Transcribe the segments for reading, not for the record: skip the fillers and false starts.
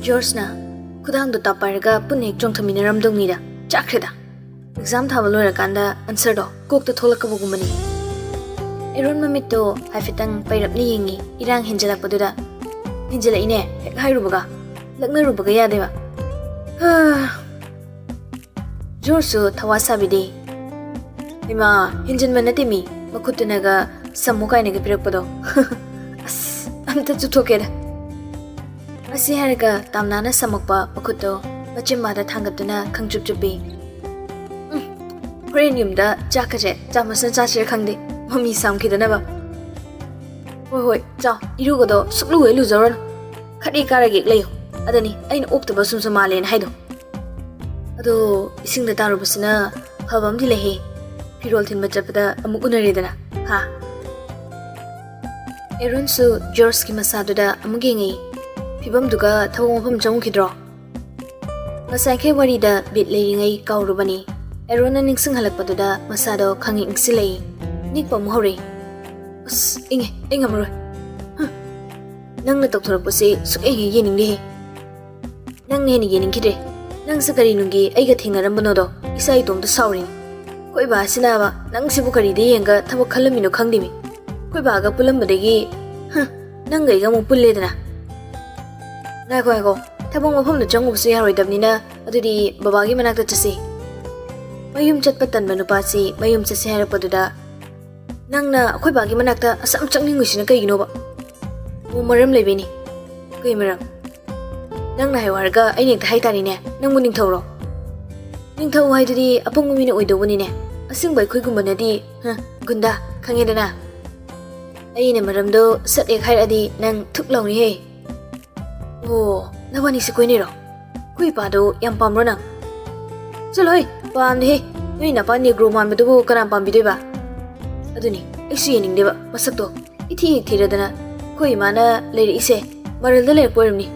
George na kudang do taparaga punek jong thaminaram dongnida chakreda exam thaba loirakanda answer do kokta tholakabugumani Aaron mamito haifitang pairapni yengi irang hinjalakpaduda hinjala ine hek hairubaga laknarubaga yadeba George su thawasabide ima hinjanma natimi makutunaga sammukainaga pirakpado as amta chuthokeda Asi haraga tamnana samakpa makutto machimada thangatuna khangchupchupi Horen yumda chakaje chamasan chachir khangde mami samkhidanaba Hoi chao irugodo sukluwe luzoron khadi karage leyo adani aina oktaba sumsumalen haido ado isingda tarubasina phabam dilehe pirol thinba chapada amuk unaredana ha Aaron su George ki masaduda amugengi Pibam duga thawong mafam changukidro Masai warida bit leiringai kaurubani Aaron na ningsing halakpaduda masado khangi ingsilei nikpa muhori Us inge amaroi Nang na tokthorapose suk yeningde Nang ne ni yeningkide Nang sa kari nungi aiga thingarambanodo isa itomda saurin Koi ba sinaba nang sibu kari de yenga thabak khalamino khangdimi Koi ba ga pulambadegi nang ga iga mu pulledana Nako, tabong mafamda changubsu yaroidabnina adudi babagi manakta chasi. Mayum chatpatan manupasi mayum chasi harakpaduda. Nangna akhoi bagi manakta asam changningusina kaiginoba. Maram leibini. Kai maram. Nangna haiwarga ainek haitarine nangmu ningthawro. Ningthaw haidudi apangmumina oidobunine. Asingbai khoigumbonadi gunda khangedana. Aina maramdo sat ek hairadi nang thuklawni he. Oh, nabani si kuiniro. Kui pado yang pamro nang. Chaloi, pam de. Noi na pa negro man bedu karam pam bidoi ba. Aduni, isu yening deba masak to. Ithi thiradana. Koi mana leiri ise maral da ler porimni.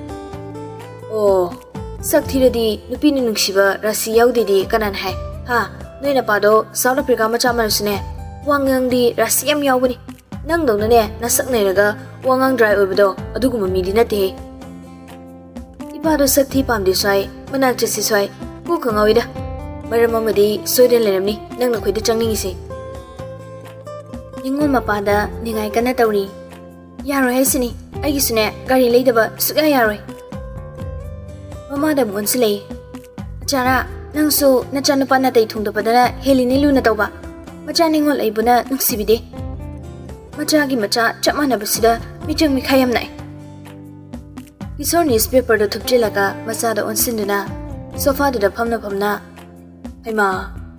Oh, sak thiradi nupi ni nungshiba rasi yaudi di kanan hai. Ha, noi na pado South Africa macha manusne. Wangang di rasi yam yaubani. Nang dong na ne nasak neraga wangang dry oibedo aduguma midi na te. Ipado sakthi pamdi swai manak chesi swai ko khangawida maram amadi soiden leramni nangna khoida changning ise Ningol mapada ningai kana tawri yaroi haisini aigi sune gari leidaba suga yaroi Mama da monslei achara nangsu nachanu pana tai thungda padana helini luna tawba macha ningol aibuna nungsibide macha gi macha chamana basida michang mikhayam nai Kisor newspaper do thupchilaga masada onsinduna sofa da phamna haima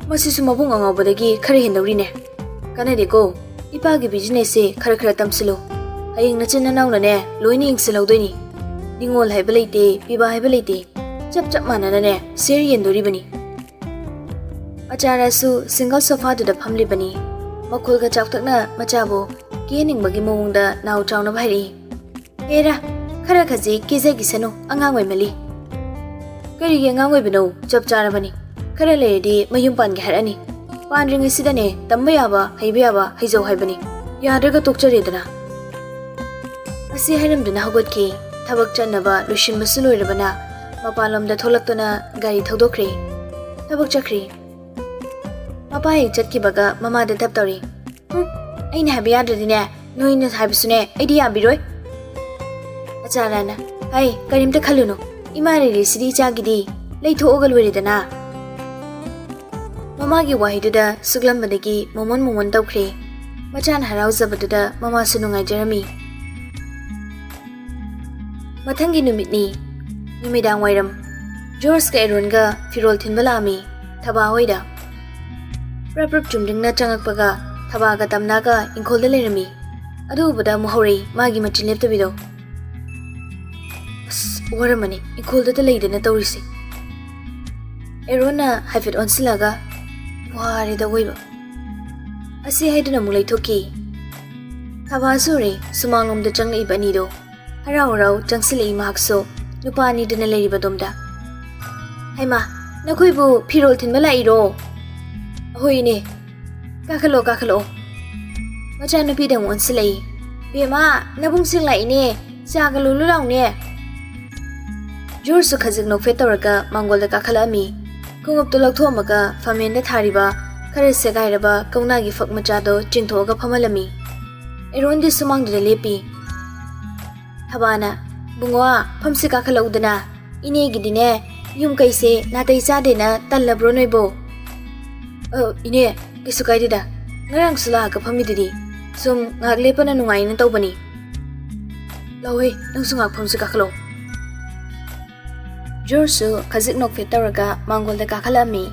masisu mabung angawbadagi khare hendawrine kanade ko ipa gi business se khara tamsilo haying nachin nauna ne loini ingsilawdoini ningol haibaleite piba haibaleite chap manana ne seri yendori bani achara su single sofa da phamli bani makul ga chaktakna machabo kening bagi mongda naw chawna bhairi era Khara khaji keze gisano angang oi mali Kari ge angang oi bino chap chara bani khara leredi mayum pan ge harani panring sidane tambaya ba haibe ba haijau haibani yadaga tokchare dana Asi hairam dana hagot ki thabak chanaba lushim masuloi rabana mapalom da tholaktona gari thodokre thabak chakri Mapa hek chatki baga mama da taptari aina habiya dadine noina haibsune idea biroi Acharana, hai, karimta khaluno. Imari sidi chagidi, leitho ogal weridana. Mama gi wahiduda suglam badagi momon tawkhre. Machan harau zabaduda mama sunungai jerami. Mathangi numitni, numidang wairam. George ka Aaron ga firol thinbalami, thaba hoida. Prap chumdingna changakpaga, thaba ga tamnaga ingkholda lerami. Adu bada muhori magi machin leptabido. Waramani ikolda da leidana tawrisi Erona haifet onsilaga wari da waiba Asi haiduna mulai thoki Thaba suri sumanglom da changna ibanido Harau changsile imakso nupani dana leiriba domda Haima nakoibu pirol thinbala iro Ahoyine kakalo Macha nupi da onsilai Bema nabung singla ine Sagalulu laune George khajik nokfet tawraka Mangol da kakhalami kungap to lakthomaka famen da thariba khare segairaba kauna gi fak macha do chingthoga phamalami Eron di sumang de lepi Habana bungwa phamsi kakhaludana ine gidine yum kaise natai cha de na tallabro noibo ine kisu kaidida ngarang sula ka phamididi sum ngak lepana nungai na tawbani lawe nang sungak phamsi kakhalo George khajik nokfet tawraka Mangol da kakhalami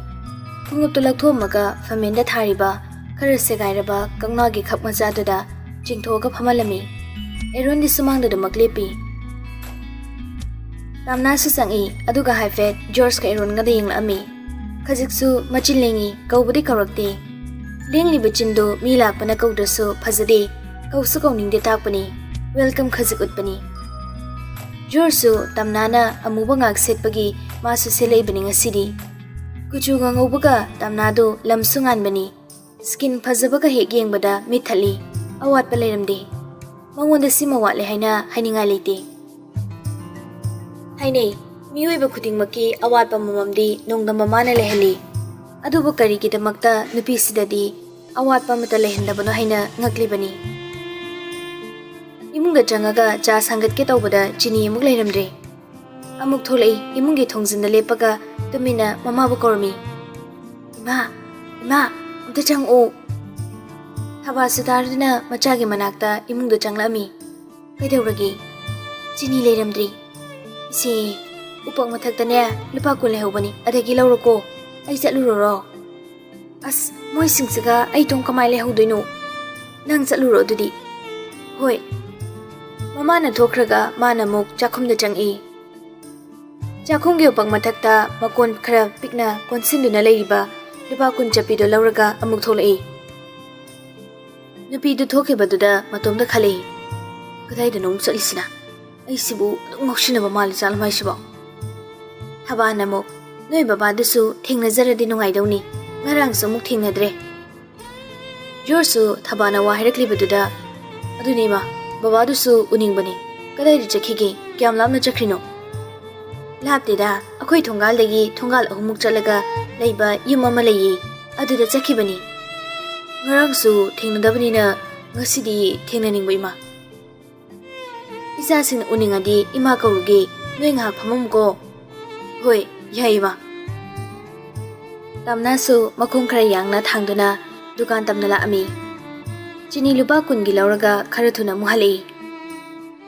kungap to lakthomaka famen da thariba khare segairaba kauna gi khap macha da chingthoga phamalami Eron di sumang da maklepi Ramna su sangi aduga haifet George ka Eron nga da yingla khajik su machin lengi kaubudi karakte lengli bichindo mila pana kaudasu phajade kausu kauning de takpani welcome khajik utpani George su tamnana amuba ngak setpagi masu selei bani ngasidi kuchu ngaubuga tamnado lamsungan bani skin phajabaga hek yengbada mithali awat paleramde mangonda sima watle haina haininga leite hainei miyoiba khudingmaki awatpa mamamdi nongda mamana lehali adubu karigi damakta nupi sidadi awatpa mata lehendabano haina ngaklibani imungda changaga cha sangat ke tawbada chini amuk leiramre amuk tholei imungi thongjinda lepaga tumina mama bu kormi ima amta chango Haba sudardina machagi manakta imungda changlami kaidauragi chini leiramdri isi upang mathagtane lupa kun lehobani adagi lauroko ai chatluro as moi singsiga ai tong kamai lehodoino nang chatluro dudi hoi mama na thokraga mana muk chakhumda changi chakhumge upang mathakta makon khara pikna konsinduna leiriba lupa kun chapido lauraga amuk tholai nupi du thoke baduda matomda khale kadai da nong chalisina ai sibu ngokshina ba mali chal mai sibo haba namuk noi baba dusu thengna jaradi nungai dawni ngarang su muk thengnadre George thabana wa hirakli baduda aduni ma baba dusu uning bani kadai ri chakhige kyam lamna chakrino lapte da akhoi thongal dagi thongal ahumuk chalaga leiba yum ama leyi aduda chakhibani ngarang su thengnadabani na ngasidi thengnaning ima Isa sin uningadi ima kauruge noi nga phamam ko hoi yaiba tamna su makhung khara yangna thangduna dukan tamna la ami chini lupa kun gi lauraga khara thuna muhali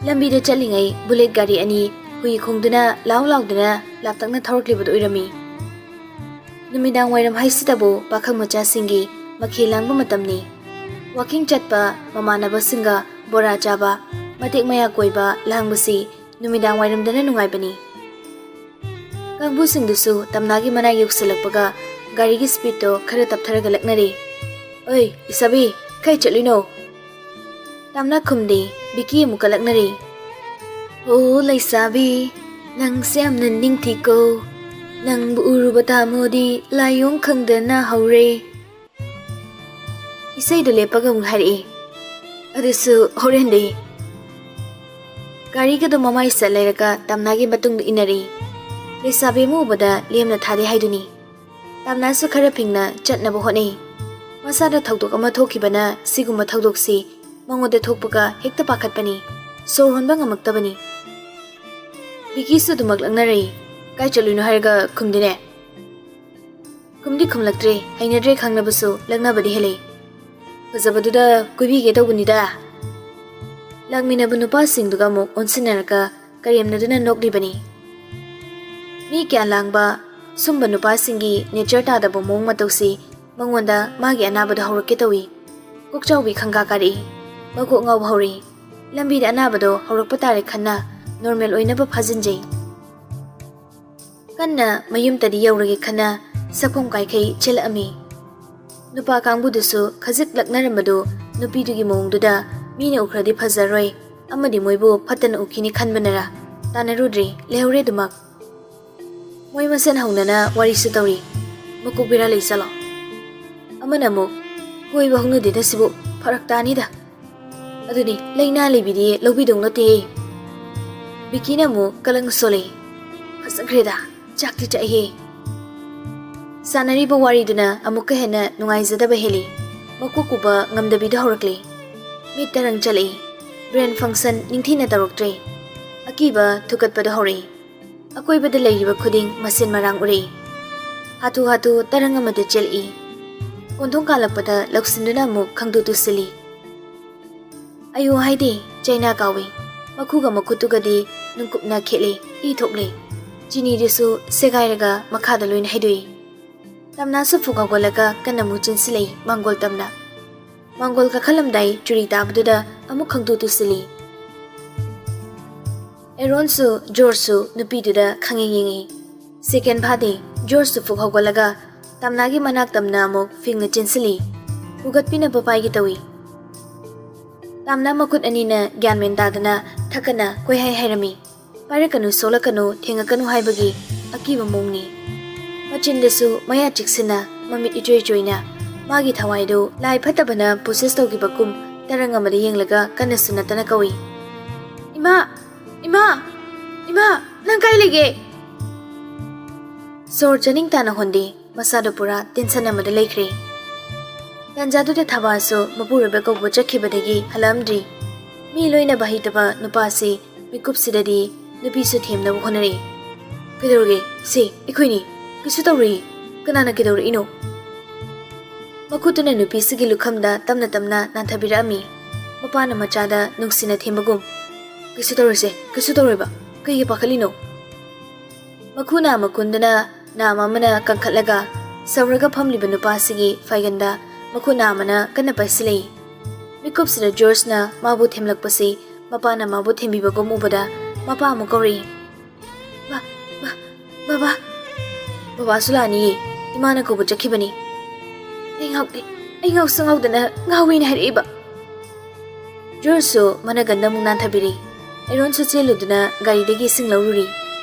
lambi da chalingai bullet gari ani hui khongduna lauduna laptakna thorklibud oirami numidang wairam haisitabu pakhang macha singi makhilangba matamni walking chatpa mamanaba singa bora chaba matek maya koiba langbasi numidang wairamdana nungaibani kangbu singdusu tamnagi mana yuksilakpaga gari gi speed to khara taptharaga laknari oi isabi kai chalino tamna khumdi biki mukalaknari o laisabi nang siam nan ningthi ko nang bu urubata modi layong khangdana haure isai do lepaga munghari adusu horende Gari ka do mamay sa layraga tamnagi batung do inari. Lesabi mo bada liyam na thadi haiduni. Tamna su khara pingna chat na buhoni. Masada thawdok ama thokibana siguma thawdok si mangoda thokpaga hekta pakat pani. Sor honba ngamakta bani. Biki su dumak langnari. Kai chaluno harga kumdine. Kumdi kumlaktre hainadre khangna basu langna badi hele. Pazabaduda kubi ge dawbunida. Langmina bunupa singduga muk onsinaraka karyamnaduna noklibani mi kya langba sumba nupa singi nature ta da bomong matausi mangonda magi anabada hawrake tawi kokchawbi khanga kari bago ngaw hawri lambi da anabado hawrakpa tare khanna normal oina ba phajinjei kanna mayum tadi yawrage khanna sakom kaikhei chelami nupa kangbu dusu khajik laknarambado nupi dugi mongduda Mina ukradi phazaroi amadi moibu phatan ukini khanbanara tanarudri lehore dumak moi masan haunana wari su tawri makubira leisalo amana mo hoi bahungna de dasibu farak tani da aduni leina lebidi lobidong nate bikina mo kalang sole ꯐꯖꯈ꯭ꯔꯦꯗ ꯆꯥꯛꯇꯤ ꯆꯥꯛꯍꯦ ꯁꯥꯟꯅꯔꯤꯕ ꯋꯥꯔꯤꯗꯨꯅ ꯑꯃꯨꯛꯀ ꯍꯦꯟꯅ ꯅꯨꯡꯉꯥꯏꯖꯗꯕ ꯍꯦꯜꯂꯤ ꯃꯀꯣꯛ ꯎꯕ ꯉꯝꯗꯕꯤꯗ ꯍꯧꯔꯛꯂꯤ ꯃꯤꯠ ꯇꯔꯪ ꯆꯠꯂꯛꯏ brain ꯐꯪꯁꯟ ꯅꯤꯡꯊꯤꯅ ꯇꯧꯔꯛꯇ꯭ꯔꯦ ꯑꯀꯤꯕ ꯊꯨꯀꯠꯄꯗ ꯍꯧꯔꯛꯏ ꯑꯀꯣꯏꯕꯗ ꯂꯩꯔꯤꯕ ꯈꯨꯗꯤꯡ ꯃꯁꯤꯟ ꯃꯔꯥꯡ ꯎꯔꯛꯏ ꯍꯥꯊꯨ ꯍꯥꯊꯨ ꯇꯔꯪ ꯑꯃꯗ ꯆꯦꯜꯂꯛꯏ ꯀꯣꯟꯊꯣꯡ ꯀꯥꯜꯂꯛꯄꯗ ꯂꯧꯁꯤꯟꯗꯨꯅ ꯑꯃꯨꯛ ꯈꯪꯇꯨ ꯇꯨꯁꯤꯜꯂꯤ ꯑꯌꯨ ꯍꯥꯏꯗꯤ ꯆꯩꯅꯥ ꯀꯥꯎꯏ ꯃꯈꯨꯒ ꯃꯈꯨꯠꯇꯨꯒꯗꯤ ꯅꯨꯡꯀꯨꯞꯅ ꯈꯦꯠꯂꯤ ꯏ ꯊꯣꯛꯂꯤ ꯆꯤꯅꯤꯗꯨꯁꯨ ꯁꯦꯒꯥꯏꯔꯒ ꯃꯈꯥꯗ ꯂꯣꯏꯅ ꯍꯩꯗꯣꯛꯏ ꯇꯝꯅꯥꯁꯨ ꯐꯨꯛ ꯍꯧꯒꯠꯂꯒ ꯀꯟꯅ ꯑꯃꯨꯛ ꯆꯤꯟꯁꯤꯜꯂꯛꯏ ꯃꯥꯡꯒꯣꯜ ꯇꯝꯅ ꯃꯥꯡꯒꯣꯜ ꯀꯥꯈꯠꯂꯝꯗꯥꯏ ꯆꯨꯔꯤ ꯇꯥꯕꯗꯨꯗ ꯑꯃꯨꯛ ꯈꯪꯇꯨ ꯇꯨꯁꯤꯜꯂꯤ ꯑꯦꯔꯣꯟꯁꯨ ꯖꯣꯔꯖꯁꯨ ꯅꯨꯄꯤꯗꯨꯗ ꯈꯪꯌꯦꯡ ꯌꯦꯡꯉꯤ ꯁꯦꯀꯦꯟ ꯐꯥꯗꯦ ꯖꯣꯔꯖꯁꯨ ꯐꯨꯛ ꯍꯧꯒꯠꯂꯒ ꯇꯝꯅꯥꯒꯤ ꯃꯅꯥꯛ ꯇꯝꯅ ꯑꯃꯨꯛ ꯐꯤꯡꯅ ꯆꯤꯟꯁꯤꯜꯂꯤ ꯍꯨꯒꯠꯄꯤꯅꯕ ꯄꯥꯏꯒꯦ ꯇꯧꯏ ꯇꯝꯅꯥ ꯃꯈꯨꯠ ꯑꯅꯤꯅ ꯒ꯭ꯌꯥꯟ ꯃꯦꯟ ꯇꯥꯗꯅ ꯊꯛꯀꯅ ꯀꯣꯏꯍꯥꯏ ꯍꯥꯏꯔꯝꯃꯤ ꯄꯥꯏꯔꯛꯀꯅꯨ ꯁꯣꯛꯂꯛꯀꯅꯨ ꯊꯦꯡꯉꯛꯀꯅꯨ ꯍꯥꯏꯕꯒꯤ ꯑꯀꯤꯕ ꯃꯑꯣꯡꯅꯤ ꯃꯆꯤꯟꯗꯁꯨ ꯃꯌꯥ ꯆꯤꯛꯁꯤꯟꯅ ꯃꯃꯤꯠ ꯏꯆꯣꯏ ꯆꯣꯏꯅ ꯃꯥꯒꯤ ꯊꯋꯥꯏꯗꯨ ꯂꯥꯏ ꯐꯠꯇꯕꯅ ꯄꯣꯁꯦꯁ ꯇꯧꯈꯤꯕꯒꯨꯝ ꯇꯔꯪ ꯑꯃꯗ ꯌꯦꯡꯂꯒ ꯀꯟꯅꯁꯨ ꯅꯠꯇꯅ ꯀꯧꯏ ꯏꯃꯥ ꯏꯃꯥ ꯏꯃꯥ ꯅꯪ ꯀꯥꯏ ꯂꯩꯒꯦ ꯁꯣꯔ ꯆꯅꯤꯡ ꯇꯥꯅ ꯍꯣꯟꯗꯦ ꯃꯁꯥꯗꯣ ꯄꯨꯔꯥ ꯇꯦꯟꯁꯟ ꯑꯃꯗ ꯂꯩꯈ꯭ꯔꯦ ꯇꯟꯖꯥꯗꯨꯗ ꯊꯕꯥꯁꯨ ꯃꯄꯨꯔꯣꯏꯕ ꯀꯧꯕ ꯆꯠꯈꯤꯕꯗꯒꯤ ꯍꯜꯂꯛꯑꯝꯗ꯭ꯔꯤ ꯃꯤ ꯂꯣꯏꯅꯕ ꯍꯩꯇꯕ ꯅꯨꯄꯥꯁꯤ ꯃꯤꯀꯨꯞꯁꯤꯗꯗꯤ ꯅꯨꯄꯤꯁꯨ ꯊꯦꯝꯅꯕ ꯍꯣꯠꯅꯔꯛꯏ ꯀꯩꯗꯧꯔꯒꯦ ꯁꯤ ꯑꯩꯈꯣꯏꯅꯤ ꯀꯩꯁꯨ ꯇꯧꯔꯛꯏ ꯀꯅꯥꯅ ꯀꯩꯗꯧꯔꯛꯏꯅꯣ ꯃꯈꯨꯠꯇꯨꯅ ꯅꯨꯄꯤꯁꯤꯒꯤ ꯂꯨꯈꯝꯗ ꯇꯞꯅ ꯇꯞꯅ ꯅꯥꯟꯊꯕꯤꯔꯛꯑꯝꯃꯤ ꯃꯄꯥꯅ ꯃꯆꯥꯗ ꯅꯨꯡꯁꯤꯅ ꯊꯦꯝꯕꯒꯨꯝ ꯀꯩꯁꯨ ꯇꯧꯔꯣꯏꯁꯦ ꯀꯩꯁꯨ ꯇꯧꯔꯣꯏꯕ ꯀꯩꯒꯤ ꯄꯥꯈꯠꯂꯤꯅꯣ ꯃꯈꯨꯅ ꯃꯈꯨꯟꯗꯨꯅ ꯅꯥꯝ ꯑꯃꯅ ꯀꯟꯈꯠꯂꯒ ꯁꯧꯔꯒ ꯐꯝꯂꯤꯕ ꯅꯨꯄꯥꯁꯤꯒꯤ ꯐꯥꯏꯒꯟꯗ ꯃꯈꯨꯠ ꯑꯃꯅ ꯀꯟꯅ ꯄꯥꯏꯁꯤꯜꯂꯛꯏ ꯃꯤꯀꯨꯞꯁꯤꯗ ꯖꯣꯔꯖꯅ ꯃꯥꯕꯨ ꯊꯦꯝꯂꯛꯄꯁꯤ ꯃꯄꯥꯅ ꯃꯥꯕꯨ ꯊꯦꯝꯕꯤꯕꯒꯨꯝ ꯎꯕꯗ ꯃꯄꯥ ꯑꯃꯨꯛ ꯀꯧꯔꯛꯏ ꯕꯕꯥ ꯕꯕꯥꯁꯨ ꯂꯥꯛꯑꯅꯤꯌꯦ ꯏꯃꯥꯅ ꯀꯧꯕ ꯆꯠꯈꯤꯕꯅꯤ ꯑꯩ ꯉꯥꯎꯁꯨ ꯉꯥꯎꯗꯅ ꯉꯥꯎꯋꯦꯅ ꯍꯥꯏꯔꯛꯏꯕ ꯖꯣꯔꯖꯁꯨ ꯃꯅꯒꯟꯗ ꯑꯃꯨꯛ ꯅꯥꯟꯊꯕꯤꯔꯤ ꯑꯦꯔꯣꯟꯁꯨ ꯆꯦꯜꯂꯨꯗꯨꯅ ꯒꯥꯔꯤꯗꯒꯤ ꯏꯁꯤꯡ ꯂꯧꯔꯨꯔꯤ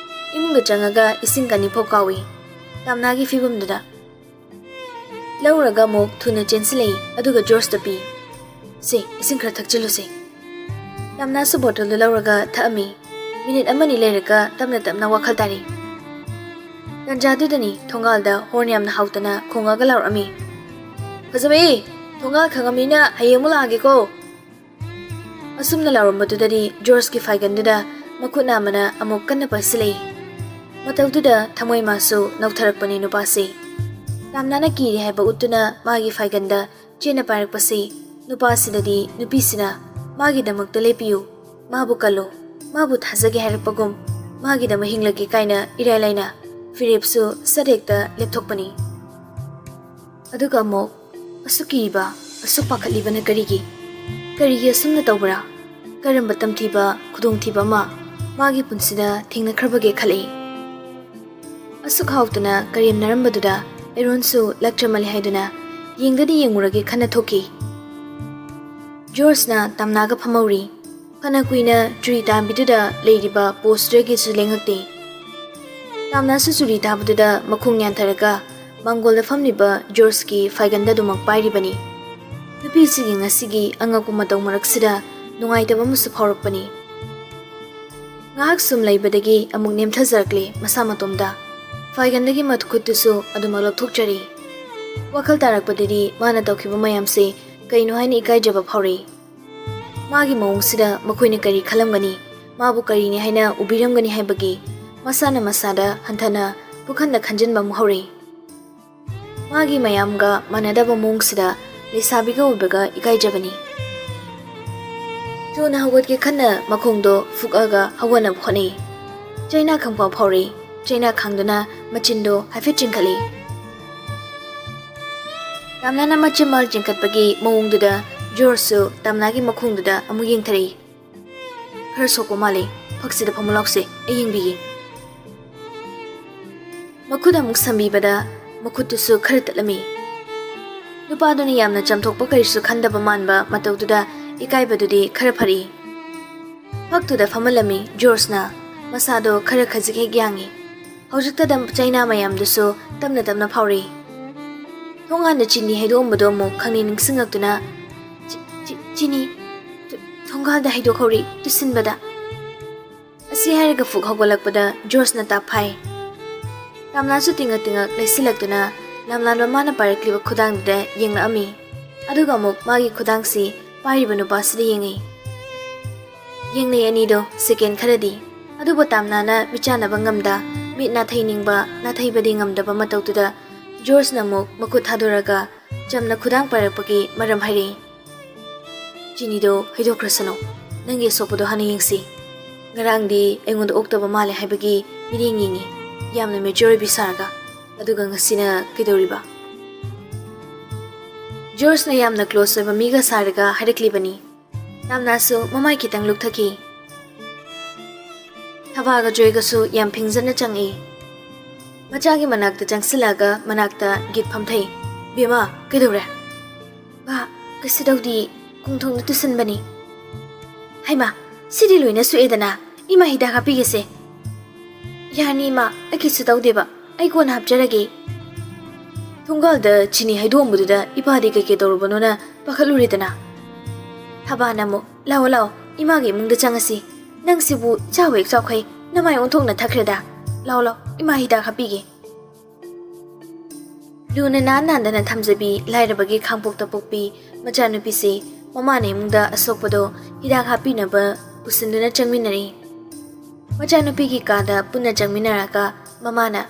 ꯏꯃꯨꯡꯗ ꯆꯪꯉꯒ ꯏꯁꯤꯡ ꯀꯅꯤꯐꯥꯎ ꯀꯥꯎꯏ ꯇꯝꯅꯥꯒꯤ ꯐꯤꯕꯝꯗꯨꯗ ꯂꯧꯔꯒ ꯑꯃꯨꯛ ꯊꯨꯅ ꯆꯦꯟꯁꯤꯜꯂꯛꯏ ꯑꯗꯨꯒ ꯖꯣꯔꯖꯇ ꯄꯤ ꯁꯦ ꯏꯁꯤꯡ ꯈꯔ ꯊꯛꯆꯤꯜꯂꯨꯁꯦ ꯇꯝꯅꯥꯁꯨ ꯕꯣꯇꯜꯗꯨ ꯂꯧꯔꯒ ꯊꯛꯑꯝꯃꯤ ꯃꯤꯅꯤꯠ ꯑꯃꯅꯤ ꯂꯩꯔꯒ ꯇꯞꯅ ꯇꯞꯅ ꯋꯥꯈꯜ ꯇꯥꯔꯤ ꯇꯟꯖꯥꯗꯨꯗꯅꯤ ꯊꯣꯡꯒꯥꯜꯗ ꯍꯣꯔꯟ ꯌꯥꯝꯅ ꯍꯥꯎꯇꯅ ꯈꯣꯡꯉꯒ ꯂꯥꯎꯔꯛꯑꯝꯃꯤ ꯐꯖꯕꯤ ꯊꯣꯡꯒꯥꯜ ꯈꯪꯉꯝꯅꯤꯅ ꯍꯌꯦꯡꯃꯨꯛ ꯂꯥꯛꯑꯒꯦꯀꯣ ꯑꯁꯨꯝꯅ ꯂꯥꯎꯔꯝꯕꯗꯨꯗꯗꯤ ꯖꯣꯔꯖꯀꯤ ꯐꯥꯏꯒꯟꯗꯨꯗ ꯃꯈꯨꯠ ꯑꯃꯅ ꯑꯃꯨꯛ ꯀꯟꯅ ꯄꯥꯏꯁꯤꯜꯂꯛꯏ ꯃꯇꯧꯗꯨꯗ ꯊꯃꯣꯏ ꯃꯥꯁꯨ ꯅꯧꯊꯔꯛꯄꯅꯤ ꯅꯨꯄꯥꯁꯤ ꯇꯝꯅꯥꯅ ꯀꯤꯔꯤ ꯍꯥꯏꯕ ꯎꯠꯇꯨꯅ ꯃꯥꯒꯤ ꯐꯥꯏꯒꯟꯗ ꯆꯦꯟꯅ ꯄꯥꯏꯔꯛꯄꯁꯤ ꯅꯨꯄꯥꯁꯤꯗꯗꯤ ꯅꯨꯄꯤꯁꯤꯅ ꯃꯥꯒꯤꯗꯃꯛꯇ ꯂꯦꯞꯄꯤꯌꯨ ꯃꯥꯕꯨ ꯀꯜꯂꯨ ꯃꯥꯕꯨ ꯊꯥꯖꯒꯦ ꯍꯥꯏꯔꯛꯄꯒꯨꯝ ꯃꯥꯒꯤꯗꯃꯛ ꯍꯤꯡꯂꯒꯦ ꯀꯥꯏꯅ ꯏꯔꯥꯏ ꯂꯥꯏꯅ ꯐꯤꯔꯦꯞꯁꯨ ꯁꯠ ꯍꯦꯛꯇ ꯂꯦꯞꯊꯣꯛꯄꯅꯤ ꯑꯗꯨꯒ ꯑꯃꯨꯛ ꯑꯁꯨꯛ ꯀꯤꯕ ꯑꯁꯨꯛ ꯄꯥꯈꯠꯂꯤꯕꯅ ꯀꯔꯤꯒꯤ ꯑꯁꯨꯝꯅ ꯇꯧꯕ꯭ꯔꯥ ꯀꯔꯝꯕ ꯇꯝꯊꯤꯕ ꯈꯨꯗꯣꯡꯊꯤꯕ ꯑꯃ ꯃꯥꯒꯤ ꯄꯨꯟꯁꯤꯗ ꯊꯦꯡꯅꯈ꯭ꯔꯕꯒꯦ ꯈꯜꯂꯛꯏ ꯑꯁꯨꯛ ꯍꯥꯎꯇꯅ ꯀꯔꯦꯝꯅꯔꯝꯕꯗꯨꯗ ꯑꯦꯔꯣꯟꯁꯨ ꯂꯛꯇ꯭ꯔꯃꯜꯂꯦ ꯍꯥꯏꯗꯨꯅ ꯌꯦꯡꯗꯗꯤ ꯌꯦꯡꯉꯨꯔꯒꯦ ꯈꯟꯅ ꯊꯣꯛꯈꯤ ꯖꯣꯔꯖꯅ ꯇꯝꯅꯥꯒ ꯐꯝꯍꯧꯔꯤ ꯐꯅ ꯀꯨꯏꯅ ꯆꯨꯔꯤ ꯇꯥꯟꯕꯤꯗꯨꯗ ꯂꯩꯔꯤꯕ ꯄꯣꯁꯇꯨꯗꯒꯤꯁꯨ ꯂꯦꯡꯉꯛꯇꯦ ꯇꯝꯅꯥꯁꯨ ꯆꯨꯔꯤ ꯇꯥꯕꯗꯨꯗ ꯃꯈꯣꯡ ꯌꯥꯟꯊꯔꯒ ꯃꯥꯡꯒꯣꯜꯗ ꯐꯝꯂꯤꯕ ꯖꯣꯔꯖꯀꯤ ꯐꯥꯏꯒꯟꯗ ꯑꯗꯨꯃꯛ ꯄꯥꯏꯔꯤꯕꯅꯤ ꯅꯨꯄꯤꯁꯤꯒꯤ ꯉꯁꯤꯒꯤ ꯑꯉꯛꯄ ꯃꯇꯧ ꯃꯔꯛꯁꯤꯗ ꯅꯨꯡꯉꯥꯏꯇꯕ ꯑꯃꯁꯨ ꯐꯥꯎꯔꯛꯄꯅꯤ ꯉꯥꯏꯍꯥꯛ ꯁꯨꯝ ꯂꯩꯕꯗꯒꯤ ꯑꯃꯨꯛ ꯅꯦꯝꯊꯖꯔꯛꯂꯦ ꯃꯁꯥ ꯃꯇꯣꯝꯗ ꯐꯥꯏꯒꯟꯗꯒꯤ ꯃꯈꯨꯠꯇꯨꯁꯨ ꯑꯗꯨꯃꯛ ꯂꯧꯊꯣꯛꯆꯔꯤ ꯋꯥꯈꯜ ꯇꯥꯔꯛꯄꯗꯗꯤ ꯃꯥꯅ ꯇꯧꯈꯤꯕ ꯃꯌꯥꯝꯁꯦ ꯀꯩꯅꯣ ꯍꯥꯏꯅ ꯏꯀꯥꯏꯖꯕ ꯐꯥꯎꯔꯛꯏ ꯃꯥꯒꯤ ꯃꯑꯣꯡꯁꯤꯗ ꯃꯈꯣꯏꯅ ꯀꯔꯤ ꯈꯜꯂꯝꯒꯅꯤ ꯃꯥꯕꯨ ꯀꯔꯤꯅꯤ ꯍꯥꯏꯅ ꯎꯕꯤꯔꯝꯒꯅꯤ ꯍꯥꯏꯕꯒꯤ ꯃꯁꯥꯅ ꯃꯁꯥꯗ ꯍꯟꯊꯅ ꯄꯨꯈꯟꯅ ꯈꯟꯖꯤꯟꯕ ꯑꯃꯨꯛ ꯍꯧꯔꯛꯏ ꯃꯥꯒꯤ ꯃꯌꯥꯝꯒ ꯃꯥꯟꯅꯗꯕ ꯃꯑꯣꯡꯁꯤꯗ ꯂꯩꯁꯥꯕꯤꯒ ꯑꯣꯏꯕꯒ ꯏꯀꯥꯏꯖꯕꯅꯤ ꯊꯨꯅ ꯍꯧꯒꯠꯀꯦ ꯈꯟꯅ ꯃꯈꯣꯡꯗꯣ ꯐꯨꯛꯑꯒ ꯍꯧꯒꯠꯅꯕ ꯍꯣꯠꯅꯩ ꯆꯩꯅꯥ ꯈꯪꯐꯥꯎ ꯐꯥꯎꯔꯛꯏ ꯆꯩꯅꯥ ꯈꯥꯡꯗꯨꯅ ꯃꯆꯤꯟꯗꯣ ꯍꯥꯏꯐꯦꯠ ꯆꯤꯡꯈꯠꯂꯤ ꯇꯝꯅꯥꯅ ꯃꯆꯤꯟ ꯃꯜ ꯆꯤꯡꯈꯠꯄꯒꯤ ꯃꯑꯣꯡꯗꯨꯗ ꯖꯣꯔꯖꯁꯨ ꯇꯝꯅꯥꯒꯤ ꯃꯈꯣꯡꯗꯨꯗ ꯑꯃꯨꯛ ꯌꯦꯡꯊꯔꯛꯏ ꯈꯔ ꯁꯣꯛꯄ ꯃꯥꯜꯂꯤ ꯐꯛꯁꯤꯗ ꯐꯝꯃꯨ ꯂꯥꯎꯁꯦ ꯑꯩ ꯌꯦꯡꯕꯤꯒꯦ ꯃꯈꯨꯠ ꯑꯃꯨꯛ ꯁꯝꯕꯤꯕꯗ ꯃꯈꯨꯠꯇꯨꯁꯨ ꯈꯔ ꯇꯠꯂꯝꯃꯤ ꯅꯨꯄꯥꯗꯨꯅ ꯌꯥꯝꯅ ꯆꯝꯊꯣꯛꯄ ꯀꯔꯤꯁꯨ ꯈꯟꯗꯕ ꯃꯥꯟꯕ ꯃꯇꯧꯗꯨꯗ ꯏꯀꯥꯏꯕꯗꯨꯗꯤ ꯈꯔ ꯐꯔꯛꯏ ꯐꯛꯇꯨꯗ ꯐꯝꯍꯜꯂꯝꯃꯤ ꯖꯣꯔꯖꯅ ꯃꯁꯥꯗꯣ ꯈꯔ ꯈꯖꯤꯛ ꯍꯦꯛ ꯌꯥꯡꯉꯤ ꯍꯧꯖꯤꯛꯇꯗ ꯆꯩꯅꯥ ꯃꯌꯥꯝꯗꯨꯁꯨ ꯇꯞꯅ ꯇꯞꯅ ꯐꯥꯎꯔꯛꯏ ꯊꯣꯡꯒꯥꯟꯗ ꯆꯤꯅꯤ ꯍꯩꯗꯣꯛꯑꯝꯕꯗꯣ ꯑꯃꯨꯛ ꯈꯪꯅꯤ ꯅꯤꯡꯁꯤꯡꯉꯛꯇꯨꯅ ꯆꯤꯅꯤ ꯊꯣꯡꯒꯥꯟꯗ ꯍꯩꯗꯣꯛꯍꯧꯔꯤ ꯇꯨꯁꯤꯟꯕꯗ ꯑꯁꯤ ꯍꯥꯏꯔꯒ ꯐꯨꯛ ꯍꯧꯒꯠꯂꯛꯄꯗ ꯖꯣꯔꯖꯅ ꯇꯥꯞꯐꯥꯏ꯫ ꯇꯥꯝꯅꯥꯁꯨ ꯇꯤꯡꯉꯛ ꯂꯩꯁꯤꯜꯂꯛꯇꯨꯅ ꯂꯝꯂꯥꯟꯕ ꯃꯥꯅ ꯄꯥꯏꯔꯛꯂꯤꯕ ꯈꯨꯗꯥꯡꯗꯨꯗ ꯌꯦꯡꯂꯛꯑꯝꯃꯤ꯫ ꯑꯗꯨꯒ ꯑꯃꯨꯛ ꯃꯥꯒꯤ ꯈꯨꯗꯥꯡꯁꯤ ꯄꯥꯏꯔꯤꯕ ꯅꯨꯄꯥꯁꯤꯗ ꯌꯦꯡꯉꯤ꯫ ꯌꯦꯡꯅꯩ ꯑꯅꯤꯗꯣ ꯁꯦꯀꯦꯟ ꯈꯔꯗꯤ, ꯑꯗꯨꯕꯨ ꯇꯥꯝꯅꯥꯅ ꯃꯤꯆꯥꯟꯅꯕ ꯉꯝꯗ ꯃꯤꯠ ꯅꯥꯊꯩꯕꯗꯤ ꯉꯝꯗꯕ ꯃꯇꯧꯗꯨꯗ ꯖꯣꯔꯖꯅ ꯑꯃꯨꯛ ꯃꯈꯨꯠ ꯊꯥꯗꯣꯔꯒ ꯆꯝꯅ ꯈꯨꯗꯥꯡ ꯄꯥꯏꯔꯛꯄꯒꯤ ꯃꯔꯝ ꯍꯥꯏꯔꯛꯏ꯫ ꯆꯤꯅꯤꯗꯣ ꯍꯩꯗꯣꯛꯈ꯭ꯔꯁꯅꯨ, ꯅꯪꯒꯤ ꯑꯁꯣꯛꯄꯗꯣ ꯍꯥꯟꯅ ꯌꯦꯡꯁꯤ꯫ ꯉꯔꯥꯡꯗꯤ ꯑꯩꯉꯣꯟꯗ ꯑꯣꯛꯇꯕ ꯃꯥꯜꯂꯦ ꯍꯥꯏꯕꯒꯤ ꯃꯤꯠꯌꯦꯡ ꯌꯦꯡꯉꯤ, ꯌꯥꯝꯅ ꯃꯦꯆꯣꯔ ꯑꯣꯏꯕꯤ ꯁꯥꯔꯒ, ꯑꯗꯨꯒ ꯉꯁꯤꯅ ꯀꯩꯗꯧꯔꯤꯕ? ꯖꯣꯔꯖꯅ ꯌꯥꯝꯅ ꯀ꯭ꯂꯣꯁ ꯑꯣꯏꯕ ꯃꯤꯒ ꯁꯥꯔꯒ ꯍꯥꯏꯔꯛꯂꯤꯕꯅꯤ꯫ ꯇꯥꯝꯅꯥꯁꯨ ꯃꯃꯥꯏ ꯈꯤꯇꯪ ꯂꯨꯛꯊꯈꯤ꯫ ꯊꯕꯥꯒ ꯖꯣꯏꯒꯁꯨ ꯌꯥꯝ ꯐꯤꯡꯖꯅ ꯆꯪꯏ꯫ ꯃꯆꯥꯒꯤ ꯃꯅꯥꯛꯇ ꯆꯪꯁꯤꯜꯂꯛꯑꯒ ꯃꯅꯥꯛꯇ ꯒꯤꯠ ꯐꯝꯊꯩ꯫ ꯕꯦꯝꯃ ꯀꯩꯗꯧꯔꯦ? ꯕꯥ ꯀꯩꯁꯨ ꯇꯧꯗꯤ, ꯈꯣꯡꯊꯣꯡꯗ ꯇꯨꯁꯟꯕꯅꯤ꯫ ꯍꯩꯃꯥ ꯁꯤꯗꯤ ꯂꯣꯏꯅ ꯁꯣꯛꯑꯦꯗꯅ, ꯏꯃꯥ ꯍꯤꯗꯥꯛ ꯍꯥꯞꯄꯤꯒꯦꯁꯦ꯫ ꯌꯥꯅꯤ ꯏꯃꯥ, ꯑꯩ ꯀꯩꯁꯨ ꯇꯧꯗꯦꯕ, ꯑꯩ ꯀꯣꯟꯅ ꯍꯥꯞꯆꯔꯒꯦ꯫ ꯊꯣꯡꯒꯥꯜꯗ ꯆꯤꯅꯤ ꯍꯩꯗꯣꯛꯑꯝꯕꯗꯨꯗ ꯏꯄꯥꯗꯤ ꯀꯩꯀꯩ ꯇꯧꯔꯨꯕꯅꯣꯅ ꯄꯥꯈꯠꯂꯨꯔꯦꯗꯅ꯫ ꯊꯕꯥꯅ ꯑꯃꯨꯛ ꯂꯥꯛꯑꯣ ꯏꯃꯥꯒꯤ ꯏꯃꯨꯡꯗ ꯆꯪꯉꯁꯤ, ꯅꯪꯁꯤꯕꯨ ꯆꯥꯎ ꯍꯦꯛ ꯆꯥꯎꯈꯩ ꯅꯃꯥꯏ ꯑꯣꯟꯊꯣꯛꯅ ꯊꯛꯈ꯭ꯔꯦꯗ꯫ ꯂꯥꯛꯑꯣ ꯏꯃꯥ ꯍꯤꯗꯥꯛ ꯍꯥꯞꯄꯤꯒꯦ꯫ ꯂꯨꯅ ꯅꯥꯟꯗꯅ ꯊꯝꯖꯕꯤ ꯂꯥꯏꯔꯕꯒꯤ ꯈꯥꯡꯄꯣꯛꯇ ꯄꯣꯛꯄꯤ ꯃꯆꯥꯅꯨꯄꯤꯁꯤ ꯃꯃꯥꯅ ꯏꯃꯨꯡꯗ ꯑꯁꯣꯛꯄꯗꯣ ꯍꯤꯗꯥꯛ ꯍꯥꯞꯄꯤꯅꯕ ꯄꯨꯁꯤꯟꯗꯨꯅ ꯆꯪꯃꯤꯟꯅꯔꯤ꯫ ꯃꯆꯥꯅꯨꯄꯤꯒꯤ ꯀꯥꯗ ꯄꯨꯟꯅ ꯆꯪꯃꯤꯟꯅꯔꯒ ꯃꯃꯥꯅ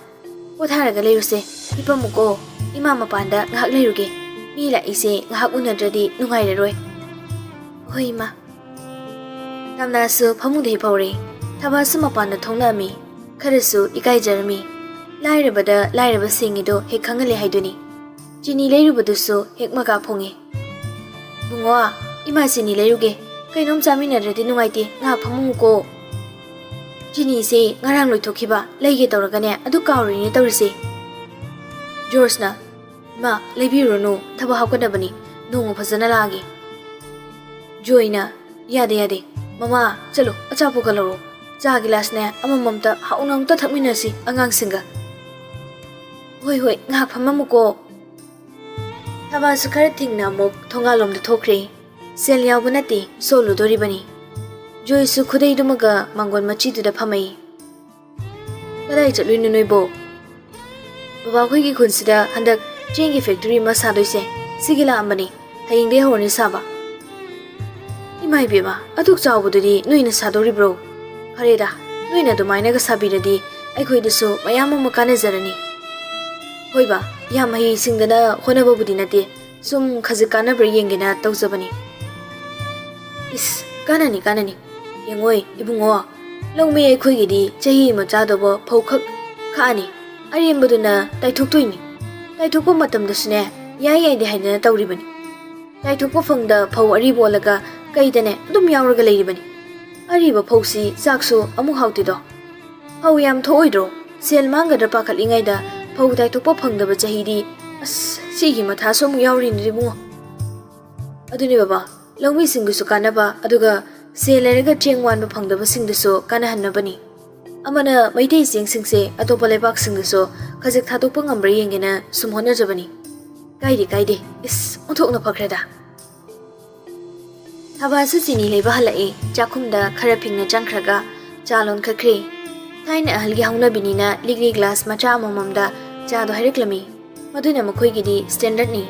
ꯄꯣꯊꯥꯔꯒ ꯂꯩꯔꯨꯁꯦ, ꯍꯤꯞꯄꯝꯃꯨꯀꯣ, ꯏꯃꯥ ꯃꯄꯥꯟꯗ ꯉꯥꯏꯍꯥꯛ ꯂꯩꯔꯨꯒꯦ, ꯃꯤ ꯂꯥꯛꯏꯁꯦ ꯉꯥꯏꯍꯥꯛ ꯎꯅꯗ꯭ꯔꯗꯤ ꯅꯨꯡꯉꯥꯏꯔꯔꯣꯏ꯫ ꯍꯣꯏ ꯏꯃꯥ꯫ ꯇꯥꯝꯅꯥꯁꯨ ꯐꯃꯨꯡꯗ ꯍꯤꯞꯍꯧꯔꯦ꯫ ꯊꯕꯥꯁꯨ ꯃꯄꯥꯟꯗ ꯊꯣꯛꯂꯛꯑꯝꯃꯤ꯫ ꯈꯔꯁꯨ ꯏꯀꯥꯏꯖꯔꯝꯃꯤ꯫ ꯂꯥꯏꯔꯕꯗ ꯂꯥꯏꯔꯕ ꯁꯤꯡꯉꯤꯗꯣ ꯍꯦꯛ ꯈꯪꯍꯜꯂꯦ ꯍꯥꯏꯗꯨꯅꯤ꯫ ꯆꯤꯅꯤ ꯂꯩꯔꯨꯕꯗꯨꯁꯨ ꯍꯦꯛ ꯃꯀꯥ ꯐꯣꯡꯉꯦ꯫ ꯕꯨꯡꯉꯣ, ꯏꯃꯥ ꯆꯤꯅꯤ ꯂꯩꯔꯨꯒꯦ, ꯀꯩꯅꯣꯝ ꯆꯥꯃꯤꯟꯅꯗ꯭ꯔꯗꯤ ꯅꯨꯡꯉꯥꯏꯇꯦ, ꯉꯥꯏꯍꯥꯛ ꯐꯝꯃꯨꯀꯣ꯫ ꯆꯤꯅꯤꯁꯦ ꯉꯔꯥꯡ ꯂꯣꯏꯊꯣꯛꯈꯤꯕ, ꯂꯩꯒꯦ ꯇꯧꯔꯒꯅꯦ ꯑꯗꯨ ꯀꯥꯎꯔꯤꯅꯦ ꯇꯧꯔꯤꯁꯦ꯫ ꯖꯣꯔꯖꯅ ꯏꯃꯥ ꯂꯩꯕꯤꯔꯨꯔꯅꯨ, ꯊꯕꯛ ꯍꯥꯞꯀꯗꯕꯅꯤ, ꯅꯣꯡꯃ ꯐꯖꯅ ꯂꯥꯛꯑꯒꯦ꯫ ꯖꯣꯏꯅ ꯌꯥꯗꯦ, ꯃꯃꯥ ꯆꯠꯂꯣ ꯑꯆꯥꯄꯣꯠꯀ ꯂꯧꯔꯣ, ꯆꯥ ꯒꯤꯂꯥꯁꯅꯦ ꯑꯃꯃꯝꯇ ꯍꯥꯎꯅ ꯑꯃꯨꯛꯇ ꯊꯛꯃꯤꯟꯅꯁꯤ ꯑꯉꯥꯡꯁꯤꯡꯒ꯫ ꯍꯣꯏ ꯉꯥꯏꯍꯥꯛ ꯐꯝꯃꯝꯃꯨꯀꯣ꯫ ꯊꯕꯥꯁꯨ ꯈꯔ ꯊꯤꯡꯅ ꯑꯃꯨꯛ ꯊꯣꯡꯒꯥꯜꯂꯣꯝꯗ ꯊꯣꯛꯈ꯭ꯔꯦ꯫ ꯁꯦꯜ ꯌꯥꯎꯕ ꯅꯠꯇꯦ, ꯁꯣꯜꯂꯨꯗꯣꯔꯤꯕꯅꯤ꯫ ꯖꯣꯏꯁꯨ ꯈꯨꯗꯩꯗꯨꯃꯒ ꯃꯥꯡꯒꯣꯜ ꯃꯆꯤꯗꯨꯗ ꯐꯝꯃꯩ꯫ ꯀꯗꯥꯏ ꯆꯠꯂꯨꯏꯅꯣ ꯅꯣꯏꯕꯣ? ꯕꯕꯥꯈꯣꯏꯒꯤ ꯈꯨꯟꯁꯤꯗ ꯍꯟꯗꯛ ꯆꯦꯡꯒꯤ ꯐꯦꯛꯇꯔꯤ ꯑꯃ ꯁꯥꯗꯣꯏꯁꯦ, ꯁꯤꯒꯤ ꯂꯥꯛꯑꯝꯕꯅꯤ, ꯍꯌꯦꯡꯗꯩ ꯍꯧꯔꯅꯤ ꯁꯥꯕ꯫ ꯏꯃꯥ ꯏꯕꯦꯝꯃ, ꯑꯗꯨꯛ ꯆꯥꯎꯕꯗꯨꯗꯤ ꯅꯣꯏꯅ ꯁꯥꯗꯧꯔꯤꯕ꯭ꯔꯣ? ꯐꯔꯦꯗ, ꯅꯣꯏꯅ ꯑꯗꯨꯃꯥꯏꯅꯒ ꯁꯥꯕꯤꯔꯗꯤ ꯑꯩꯈꯣꯏꯗꯁꯨ ꯃꯌꯥꯝ ꯑꯃ ꯀꯥꯟꯅꯖꯔꯅꯤ꯫ ꯍꯣꯏꯕ, ꯌꯥꯝ ꯍꯩ ꯁꯤꯡꯗꯅ ꯍꯣꯠꯅꯕꯕꯨꯗꯤ ꯅꯠꯇꯦ, ꯁꯨꯝ ꯈꯖꯤꯛ ꯀꯥꯟꯅꯕ꯭ꯔꯥ ꯌꯦꯡꯒꯦꯅ ꯇꯧꯖꯕꯅꯤ꯫ ꯏꯁ ꯀꯥꯟꯅꯅꯤ, ꯌꯦꯡꯉꯣꯏ ꯏꯕꯨꯡꯉꯣ, ꯂꯧꯃꯤ ꯑꯩꯈꯣꯏꯒꯤꯗꯤ ꯆꯍꯤ ꯑꯃ ꯆꯥꯗꯧꯕ ꯐꯧ ꯈꯛ ꯈꯥꯛꯑꯅꯤ, ꯑꯔꯦꯝꯕꯗꯨꯅ ꯇꯥꯏꯊꯣꯛꯇꯣꯏꯅꯤ꯫ ꯇꯥꯏꯊꯣꯛꯄ ꯃꯇꯝꯗꯁꯨꯅꯦ ꯌꯥꯏꯗꯦ ꯍꯥꯏꯗꯅ ꯇꯧꯔꯤꯕꯅꯤ꯫ ꯇꯥꯏꯊꯣꯛꯄ ꯐꯪꯗ ꯐꯧ ꯑꯔꯤꯕ ꯑꯣꯜꯂꯒ ꯀꯩꯗꯅꯦ ꯑꯗꯨꯝ ꯌꯥꯎꯔꯒ ꯂꯩꯔꯤꯕꯅꯤ꯫ ꯑꯔꯤꯕ ꯐꯧꯁꯤ ꯆꯥꯛꯁꯨ ꯑꯃꯨꯛ ꯍꯥꯎꯇꯦꯗꯣ꯫ ꯐꯧ ꯌꯥꯝ ꯊꯣꯛꯑꯣꯏꯗ꯭ꯔꯣ? ꯁꯦꯜ ꯃꯥꯡꯒꯗ꯭ꯔꯥ ꯄꯥꯈꯠꯂꯤꯉꯩꯗ ꯐꯧ ꯇꯥꯏꯊꯣꯛꯄ ꯐꯪꯗꯕ ꯆꯍꯤꯗꯤ, ꯑꯁ ꯁꯤꯒꯤ ꯃꯊꯥꯁꯨ ꯑꯃꯨꯛ ꯌꯥꯎꯔꯤꯅꯤ ꯏꯕꯨꯡꯉꯣ꯫ ꯑꯗꯨꯅꯦ ꯕꯕꯥ, ꯂꯧꯃꯤꯁꯤꯡꯗꯨꯁꯨ ꯀꯥꯟꯅꯕ, ꯑꯗꯨꯒ ꯁꯦꯜ ꯂꯩꯔꯒ ꯆꯦꯡ ꯋꯥꯟꯕ ꯐꯪꯗꯕꯁꯤꯡꯗꯨꯁꯨ ꯀꯥꯟꯅꯍꯟꯅꯕꯅꯤ꯫ ꯑꯃꯅ ꯃꯩꯇꯩ ꯆꯦꯡꯁꯤꯡꯁꯦ ꯑꯇꯣꯞꯄ ꯂꯩꯕꯥꯛꯁꯤꯡꯗꯁꯨ ꯈꯖꯤꯛ ꯊꯥꯗꯣꯛꯄ ꯉꯝꯕ꯭ꯔꯥ ꯌꯦꯡꯒꯦꯅ ꯁꯨꯝ ꯍꯣꯠꯅꯖꯕꯅꯤ꯫ ꯀꯥꯏꯗꯦ, ꯏꯁ ꯑꯣꯟꯊꯣꯛꯅ ꯐꯈ꯭ꯔꯦꯗ꯫ ꯊꯕꯥꯁꯨ ꯆꯤꯅꯤ ꯂꯩꯕ ꯍꯜꯂꯛꯏ꯫ ꯆꯥꯛꯈꯨꯝꯗ ꯈꯔ ꯐꯤꯡꯅ ꯆꯪꯈ꯭ꯔꯒ ꯆꯥ ꯂꯣꯟꯈꯠꯈ꯭ꯔꯦ꯫ ꯊꯥꯏꯅ ꯑꯍꯜꯒꯤ ꯍꯧꯅꯕꯤꯅꯤꯅ ꯂꯤꯛꯂꯤ ꯒ꯭ꯂꯥꯁ ꯃꯆꯥ ꯑꯃꯃꯝꯗ ꯆꯥꯗꯣ ꯍꯩꯔꯛꯂꯝꯃꯤ꯫ ꯃꯗꯨꯅ ꯃꯈꯣꯏꯒꯤꯗꯤ ꯁ꯭ꯇꯦꯟꯗꯔꯠꯅꯤ꯫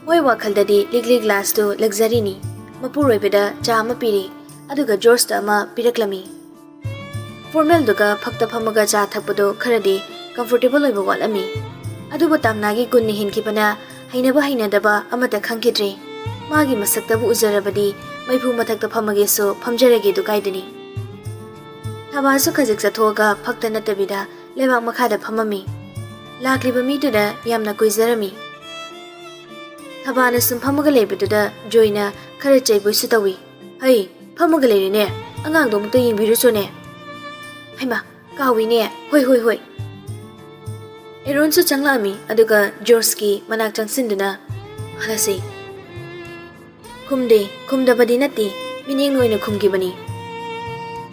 ꯃꯣꯏ ꯋꯥꯈꯜꯗꯗꯤ ꯂꯤꯛꯂꯤ ꯒ꯭ꯂꯥꯁꯇꯨ ꯂꯛꯖꯔꯤꯅꯤ꯫ ꯃꯄꯨꯔꯣꯏꯕꯗ ꯆꯥ ꯑꯃ ꯄꯤꯔꯤ, ꯑꯗꯨꯒ ꯖꯣꯔꯖꯇ ꯑꯃ ꯄꯤꯔꯛꯂꯝꯃꯤ꯫ ꯐꯣꯔꯃꯦꯜꯗꯨꯒ ꯐꯛꯇ ꯐꯝꯃꯒ ꯆꯥ ꯊꯛꯄꯗꯣ ꯈꯔꯗꯤ ꯀꯝꯐꯣꯔꯇꯦꯕꯜ ꯑꯣꯏꯕ ꯋꯥꯠꯂꯝꯃꯤ꯫ ꯑꯗꯨꯕꯨ ꯇꯥꯝꯅꯥꯒꯤ ꯒꯨꯟꯅ ꯍꯦꯟꯈꯤꯕꯅ ꯍꯩꯅꯕ ꯍꯩꯅꯗꯕ ꯑꯃꯠꯇ ꯈꯪꯈꯤꯗ꯭ꯔꯦ꯫ ꯃꯥꯒꯤ ꯃꯁꯛꯇꯕꯨ ꯎꯖꯔꯕꯗꯤ ꯃꯩꯐꯨ ꯃꯊꯛꯇ ꯐꯝꯃꯒꯦꯁꯨ ꯐꯝꯖꯔꯒꯦꯗꯨ ꯀꯥꯏꯗꯅꯤ꯫ ꯊꯕꯥꯁꯨ ꯈꯖꯤꯛ ꯆꯠꯊꯣꯛꯑꯒ ꯐꯛꯇ ꯅꯠꯇꯕꯤꯗ ꯂꯩꯕꯥꯛ ꯃꯈꯥꯗ ꯐꯝꯃꯝꯃꯤ꯫ ꯂꯥꯛꯂꯤꯕ ꯃꯤꯗꯨꯗ ꯌꯥꯝꯅ ꯀꯨꯏꯖꯔꯝꯃꯤ꯫ ꯊꯕꯥꯅ ꯁꯨꯝ ꯐꯝꯃꯒ ꯂꯩꯕꯗꯨꯗ ꯖꯣꯏꯅ ꯈꯔ ꯆꯩꯕꯣꯏꯁꯨ ꯇꯧꯏ꯫ ꯍꯩ, ꯐꯝꯃꯒ ꯂꯩꯔꯦꯅꯦ, ꯑꯉꯥꯡꯗꯣ ꯑꯃꯨꯛꯇ ꯌꯦꯡꯕꯤꯔꯨꯆꯣꯅꯦ꯫ ꯍꯩꯃꯥ, ꯀꯥꯎꯏꯅꯦ, ꯍꯣꯏ꯫ ꯑꯦꯔꯣꯟꯁꯨ ꯆꯪꯂꯛꯑꯝꯃꯤ, ꯑꯗꯨꯒ ꯖꯣꯔꯖꯀꯤ ꯃꯅꯥꯛ ꯆꯪꯁꯤꯟꯗꯨꯅ ꯍꯜꯂꯁꯤ꯫ ꯈꯨꯝꯗꯕꯗꯤ ꯅꯠꯇꯦ, ꯃꯤꯠꯌꯦꯡ ꯑꯣꯏꯅ ꯈꯨꯝꯈꯤꯕꯅꯤ꯫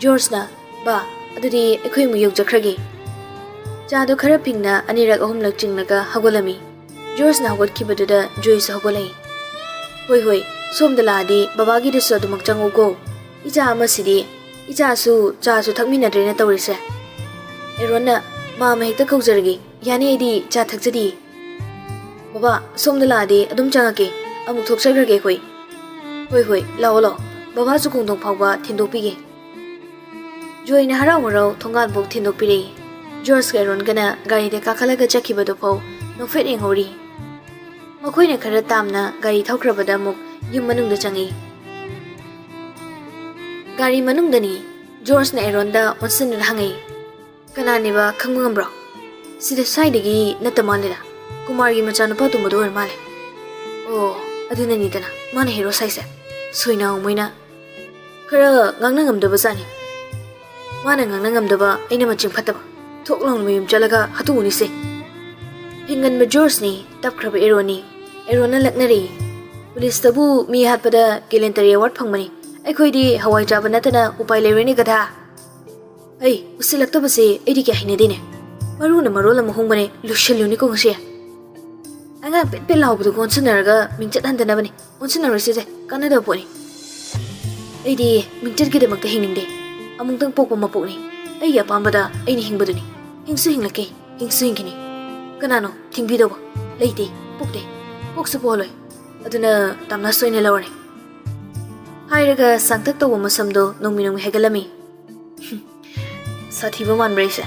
ꯖꯣꯔꯖꯅ ꯕꯥ, ꯑꯗꯨꯗꯤ ꯑꯩꯈꯣꯏ ꯑꯃꯨꯛ ꯌꯧꯖꯈ꯭ꯔꯒꯦ꯫ ꯆꯥꯗꯣ ꯈꯔ ꯐꯤꯡꯅ ꯑꯅꯤꯔꯛ ꯑꯍꯨꯝꯂꯛ ꯆꯤꯡꯂꯒ ꯍꯧꯒꯠꯂꯝꯃꯤ꯫ ꯖꯣꯔꯖꯅ ꯍꯧꯒꯠꯈꯤꯕꯗꯨꯗ ꯖꯣꯏꯁꯨ ꯍꯧꯒꯠꯂꯛꯏ꯫ ꯍꯣꯏ, ꯁꯣꯝꯗ ꯂꯥꯛꯑꯗꯤ ꯕꯕꯥꯒꯤꯗꯁꯨ ꯑꯗꯨꯃꯛ ꯆꯪꯉꯨꯀꯣ, ꯏꯆꯥ ꯑꯃꯁꯤꯗꯤ Ichasu chasu thakminadrena tawrise. Erona ma mahekta kaujaragi yani aidi cha thakjadi. Baba somda laade adum changake amuk thoksagrage khoi. Hoi lao lao. Baba su kongdong phawba thindokpige. Joy na harau marau thongan bok thindokpire. George ga Aaron gana gari de kakhalaga chakhibado phaw nofet engori. Makhoina khara tamna gari thaukrabada muk yum manungda changi. Gari manungdani George na Aaron da onsen hangai. Kananiba khangmambro. Sida saidagi natamanira. Kumargi machanapa tumado or male. Oh, aduna ni dana. Mana hero saise. Soina moina. Kara ngangna ngamdaba sani. Mana ngangna ngamdaba aina maching phataba. Thoklang mayum chalaga hatuni se. Hingan ma George ni tapkraba Eroni. Erona laknari. Police tabu mi hatpada Kilentary award phangmani. Aikhoidi hawai jaba natana upai lereni gadha. Hey, usilakta base edi kya hinedine. Maruna marola mohongbane lushalluni ko ngase. Anga pet laubdu konsinaraga mingchat handana bani. Onsinarase je kanada poni. Edi mingchat gide makta hiningde. Amungtang pokpa mapokni. Ai apambada aini hingbaduni. Hingsu hinglake, hingsu hingkini. Kanano thingbidoba. Leite, pokde. Poksu poloi. Aduna tamna soine lawani. Hairaga sangtak tawa masamdo nongminong hegalami. Sathiba manbraise.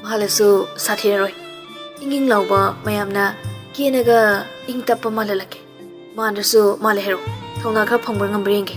Mahalasu sathiraroi. Inging lauba mayamna kienaga ingtappa malalake. Mandrasu malehero. Thongna kha phangbar ngambrengi.